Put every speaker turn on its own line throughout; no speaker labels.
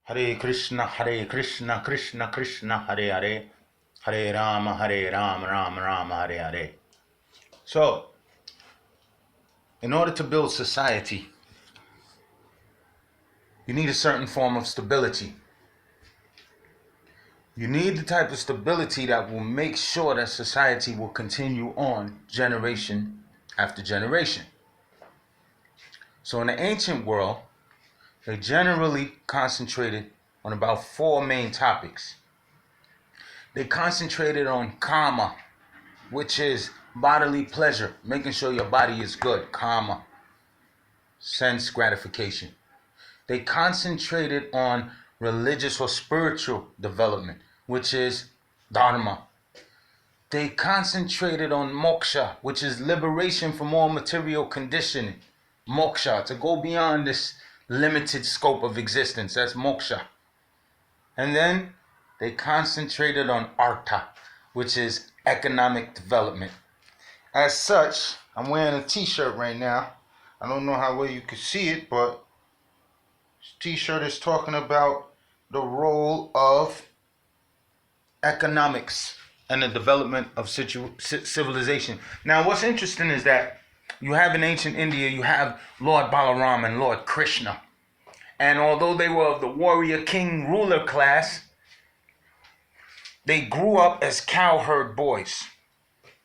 Hare Krishna, Krishna Krishna, Hare Hare, Hare Ram, Ram, Hare Hare. So, in order to build society, you need a certain form of stability. You need the type of stability that will make sure that society will continue on generation after generation. So in the ancient world, they generally concentrated on about four main topics. They concentrated on karma, which is bodily pleasure, making sure your body is good, karma, sense gratification. They concentrated on religious or spiritual development, which is dharma. They concentrated on moksha, which is liberation from all material conditioning. Moksha, to go beyond this limited scope of existence, that's moksha. And then they concentrated on artha, which is economic development. As such, I'm wearing a t-shirt right now. I don't know how well you can see it, but this t-shirt is talking about the role of economics and the development of civilization. Now, what's interesting is that you have in ancient India, you have Lord Balaram and Lord Krishna. And although they were of the warrior king ruler class, they grew up as cowherd boys.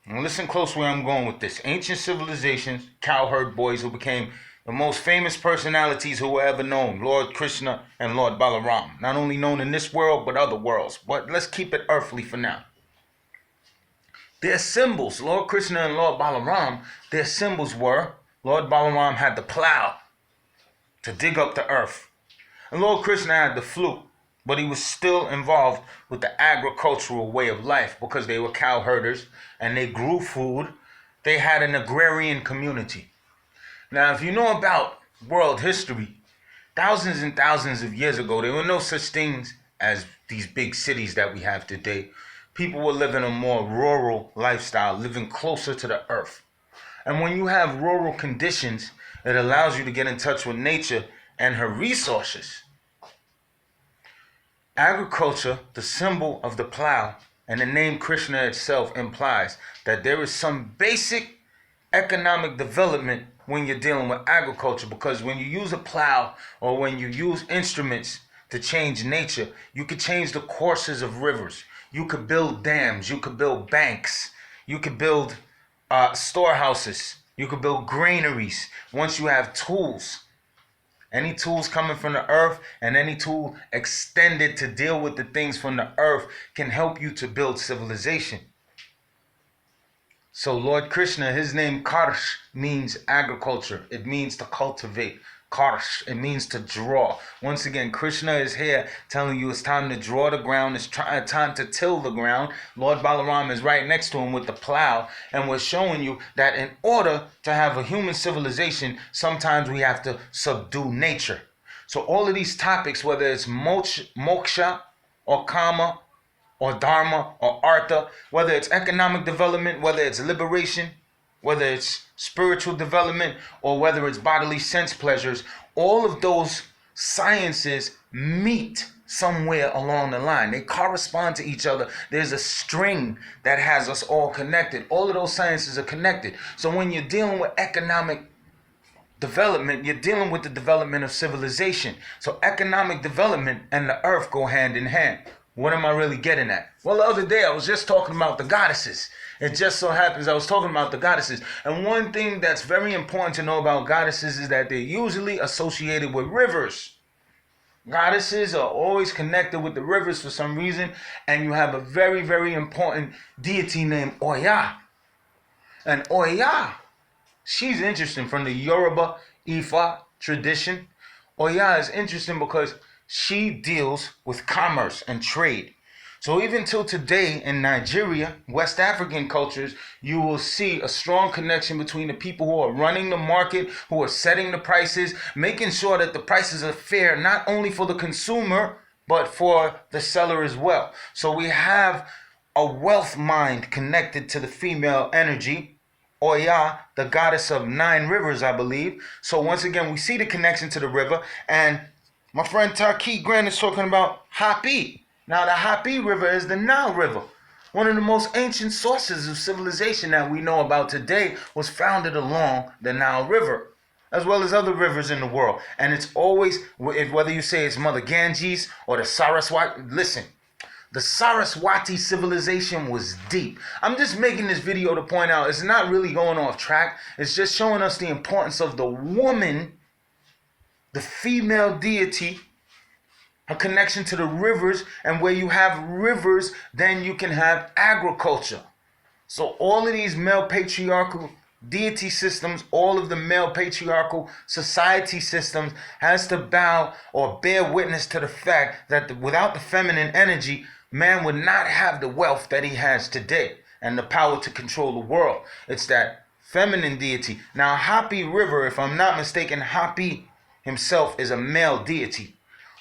Now listen close where I'm going with this. Ancient civilizations, cowherd boys who became the most famous personalities who were ever known, Lord Krishna and Lord Balaram. Not only known in this world, but other worlds. But let's keep it earthly for now. Their symbols, Lord Krishna and Lord Balaram, their symbols were, Lord Balaram had the plow to dig up the earth. And Lord Krishna had the flute, but he was still involved with the agricultural way of life because they were cowherders and they grew food. They had an agrarian community. Now, if you know about world history, thousands and thousands of years ago, there were no such things as these big cities that we have today. People were living a more rural lifestyle, living closer to the earth. And when you have rural conditions, it allows you to get in touch with nature and her resources. Agriculture, the symbol of the plow, and the name Krishna itself implies that there is some basic economic development when you're dealing with agriculture, because when you use a plow or when you use instruments to change nature, you could change the courses of rivers. You could build dams, you could build banks, you could build storehouses, you could build granaries once you have tools. Any tools coming from the earth and any tool extended to deal with the things from the earth can help you to build civilization. So Lord Krishna, his name Karsh means agriculture. It means to cultivate. Karsh, it means to draw. Once again, Krishna is here telling you it's time to draw the ground. It's time to till the ground. Lord Balaram is right next to him with the plow. And we're showing you that in order to have a human civilization, sometimes we have to subdue nature. So all of these topics, whether it's moksha or karma or dharma or artha, whether it's economic development, whether it's liberation, whether it's spiritual development, or whether it's bodily sense pleasures, all of those sciences meet somewhere along the line. They correspond to each other. There's a string that has us all connected. All of those sciences are connected. So when you're dealing with economic development, you're dealing with the development of civilization. So economic development and the earth go hand in hand. What am I really getting at? Well, the other day I was just talking about the goddesses. It just so happens I was talking about the goddesses. And one thing that's very important to know about goddesses is that they're usually associated with rivers. Goddesses are always connected with the rivers for some reason. And you have a very, very important deity named Oya. And Oya, she's interesting from the Yoruba Ifa tradition. Oya is interesting because she deals with commerce and trade. So even till today in Nigeria, West African cultures, you will see a strong connection between the people who are running the market, who are setting the prices, making sure that the prices are fair, not only for the consumer, but for the seller as well. So we have a wealth mind connected to the female energy, Oya, the goddess of 9 rivers, I believe. So once again, we see the connection to the river, and My friend Taki Grant is talking about Hapi. Now, the Hapi River is the Nile River. One of the most ancient sources of civilization that we know about today was founded along the Nile River, as well as other rivers in the world. And it's always, whether you say it's Mother Ganges or the Saraswati, listen, the Saraswati civilization was deep. I'm just making this video to point out it's not really going off track. It's just showing us the importance of the woman, the female deity, a connection to the rivers, and where you have rivers, then you can have agriculture. So all of these male patriarchal deity systems, all of the male patriarchal society systems has to bow or bear witness to the fact that without the feminine energy, man would not have the wealth that he has today and the power to control the world. It's that feminine deity. Now, Hapi River, if I'm not mistaken, Hapi himself is a male deity.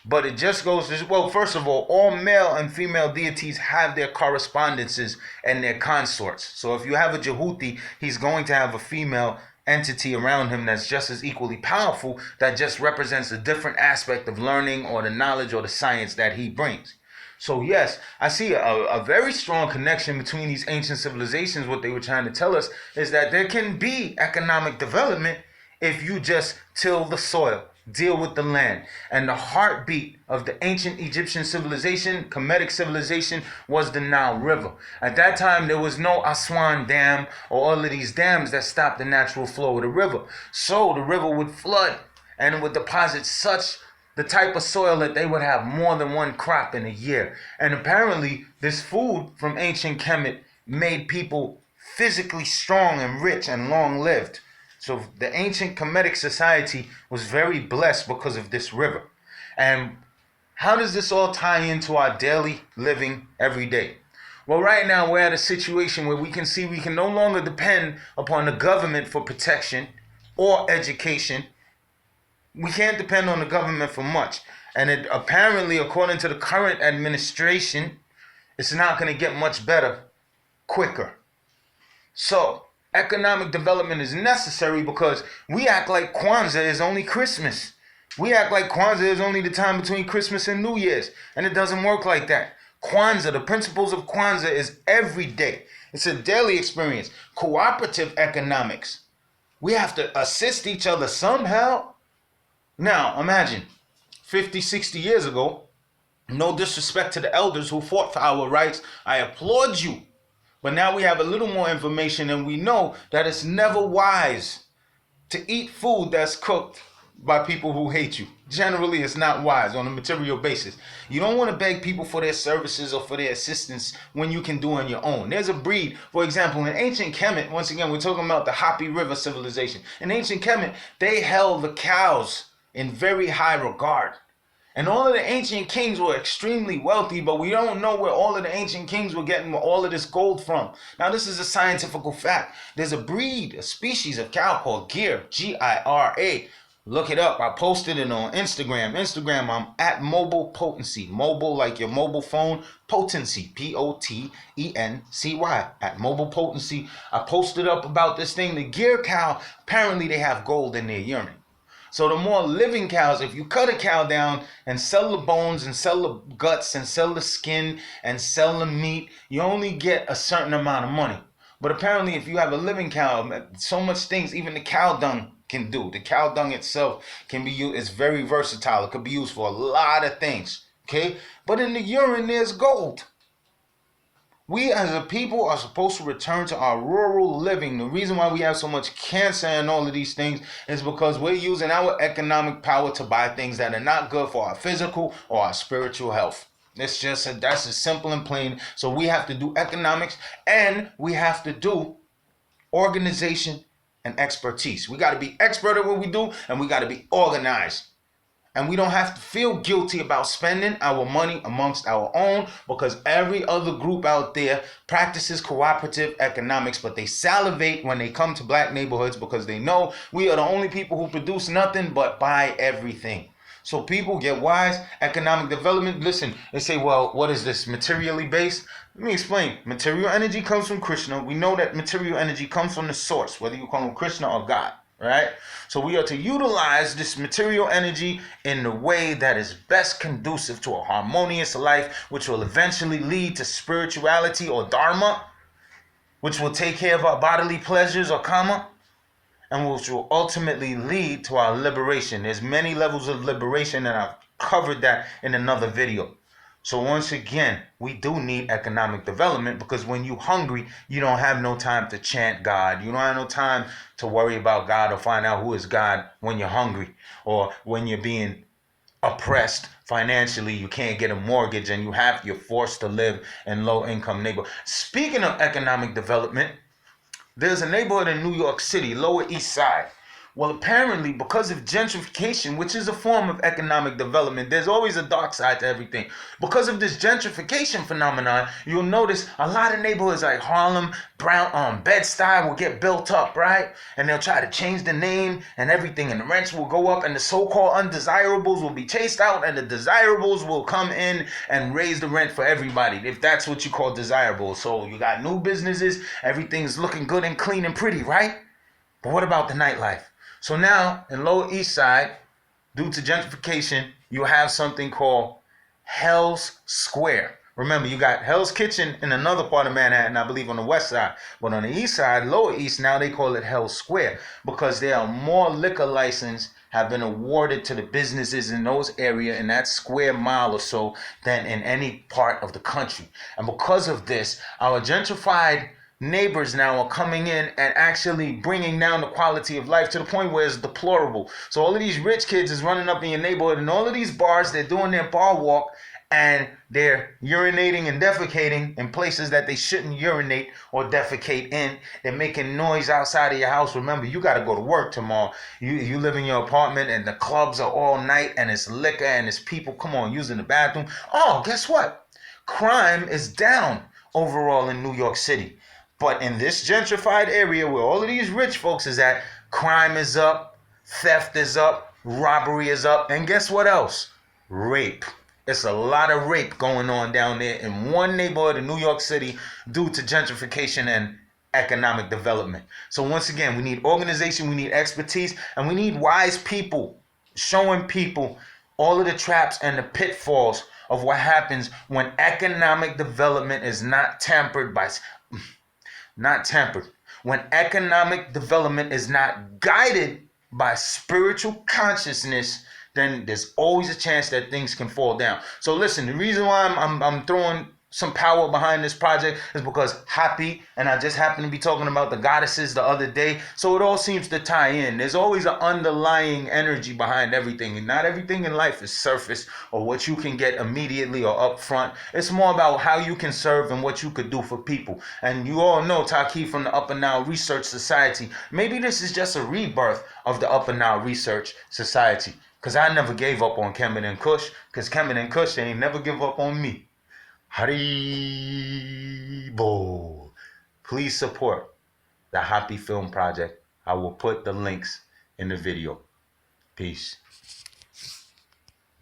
But it just goes to, well, first of all male and female deities have their correspondences and their consorts. So if you have a Jehuti, he's going to have a female entity around him that's just as equally powerful, that just represents a different aspect of learning or the knowledge or the science that he brings. So yes, I see a very strong connection between these ancient civilizations. What they were trying to tell us is that there can be economic development if you just till the soil, deal with the land. And the heartbeat of the ancient Egyptian civilization, Kemetic civilization, was the Nile River. At that time, there was no Aswan Dam or all of these dams that stopped the natural flow of the river. So the river would flood and it would deposit such the type of soil that they would have more than one crop in a year. And apparently, this food from ancient Kemet made people physically strong and rich and long-lived. So the ancient Kemetic society was very blessed because of this river. And how does this all tie into our daily living every day? Well, right now we're at a situation where we can see we can no longer depend upon the government for protection or education. We can't depend on the government for much. And it apparently, according to the current administration, it's not going to get much better quicker. So economic development is necessary because we act like Kwanzaa is only Christmas. We act like Kwanzaa is only the time between Christmas and New Year's. And it doesn't work like that. Kwanzaa, the principles of Kwanzaa is every day. It's a daily experience. Cooperative economics. We have to assist each other somehow. Now, imagine 50, 60 years ago, no disrespect to the elders who fought for our rights. I applaud you. But now we have a little more information and we know that it's never wise to eat food that's cooked by people who hate you. Generally, it's not wise on a material basis. You don't want to beg people for their services or for their assistance when you can do on your own. There's a breed, for example, in ancient Kemet, once again, we're talking about the Hapi River civilization. In ancient Kemet, they held the cows in very high regard. And all of the ancient kings were extremely wealthy, but we don't know where all of the ancient kings were getting all of this gold from. Now, this is a scientific fact. There's a breed, a species of cow called Gyr, G-I-R-A. Look it up. I posted it on Instagram. I'm at Mobile Potency. Mobile like your mobile phone. Potency, P-O-T-E-N-C-Y. At Mobile Potency. I posted up about this thing. The Gyr cow, apparently they have gold in their urine. So the more living cows, if you cut a cow down and sell the bones and sell the guts and sell the skin and sell the meat, you only get a certain amount of money. But apparently if you have a living cow, so much things even the cow dung can do. The cow dung itself can be used, it's very versatile. It could be used for a lot of things, okay? But in the urine, there's gold. We as a people are supposed to return to our rural living. The reason why we have so much cancer and all of these things is because we're using our economic power to buy things that are not good for our physical or our spiritual health. It's just that's as simple and plain. So we have to do economics and we have to do organization and expertise. We got to be expert at what we do and we got to be organized. And we don't have to feel guilty about spending our money amongst our own because every other group out there practices cooperative economics, but they salivate when they come to black neighborhoods because they know we are the only people who produce nothing but buy everything. So people get wise. Economic development, listen, they say, well, what is this, materially based? Let me explain. Material energy comes from Krishna. We know that material energy comes from the source, whether you call him Krishna or God. right? So we are to utilize this material energy in the way that is best conducive to a harmonious life, which will eventually lead to spirituality or dharma, which will take care of our bodily pleasures or karma, and which will ultimately lead to our liberation. There's many levels of liberation, and I've covered that in another video. So once again, we do need economic development, because when you're hungry, you don't have no time to chant God. You don't have no time to worry about God or find out who is God when you're hungry, or when you're being oppressed financially. You can't get a mortgage and you're forced to live in low income neighborhood. Speaking of economic development, there's a neighborhood in New York City, Lower East Side. Well, apparently, because of gentrification, which is a form of economic development, there's always a dark side to everything. Because of this gentrification phenomenon, you'll notice a lot of neighborhoods like Harlem, Bed-Stuy will get built up, right? And they'll try to change the name and everything, and the rents will go up, and the so-called undesirables will be chased out, and the desirables will come in and raise the rent for everybody, if that's what you call desirable. So you got new businesses, everything's looking good and clean and pretty, right? But what about the nightlife? So now in Lower East Side, due to gentrification, you have something called Hell's Square. Remember, you got Hell's Kitchen in another part of Manhattan, I believe on the west side. But on the east side, Lower East, now they call it Hell's Square, because there are more liquor licenses have been awarded to the businesses in those areas, in that square mile or so, than in any part of the country. And because of this, our gentrified neighbors now are coming in and actually bringing down the quality of life to the point where it's deplorable. So all of these rich kids is running up in your neighborhood, and all of these bars, they're doing their bar walk, and they're urinating and defecating in places that they shouldn't urinate or defecate in. They're making noise outside of your house. Remember, you got to go to work tomorrow. You live in your apartment, and the clubs are all night, and it's liquor, and it's people, come on, using the bathroom. Oh, guess what? Crime is down overall in New York City. But in this gentrified area where all of these rich folks is at, crime is up, theft is up, robbery is up, and guess what else? Rape. It's a lot of rape going on down there in one neighborhood in New York City due to gentrification and economic development. So once again, we need organization, we need expertise, and we need wise people showing people all of the traps and the pitfalls of what happens when economic development is not tempered. When economic development is not guided by spiritual consciousness, then there's always a chance that things can fall down. So listen, the reason why I'm throwing some power behind this project is because Happy, and I just happened to be talking about the goddesses the other day, so it all seems to tie in. There's always an underlying energy behind everything, and not everything in life is surface or what you can get immediately or upfront. It's more about how you can serve and what you could do for people. And you all know Taki from the Upper Nile Research Society. Maybe this is just a rebirth of the Upper Nile Research Society, because I never gave up on Kemet and Kush, because Kemet and Kush ain't never give up on me. Haribo. Please support the Happy Film Project. I will put the links in the video. Peace.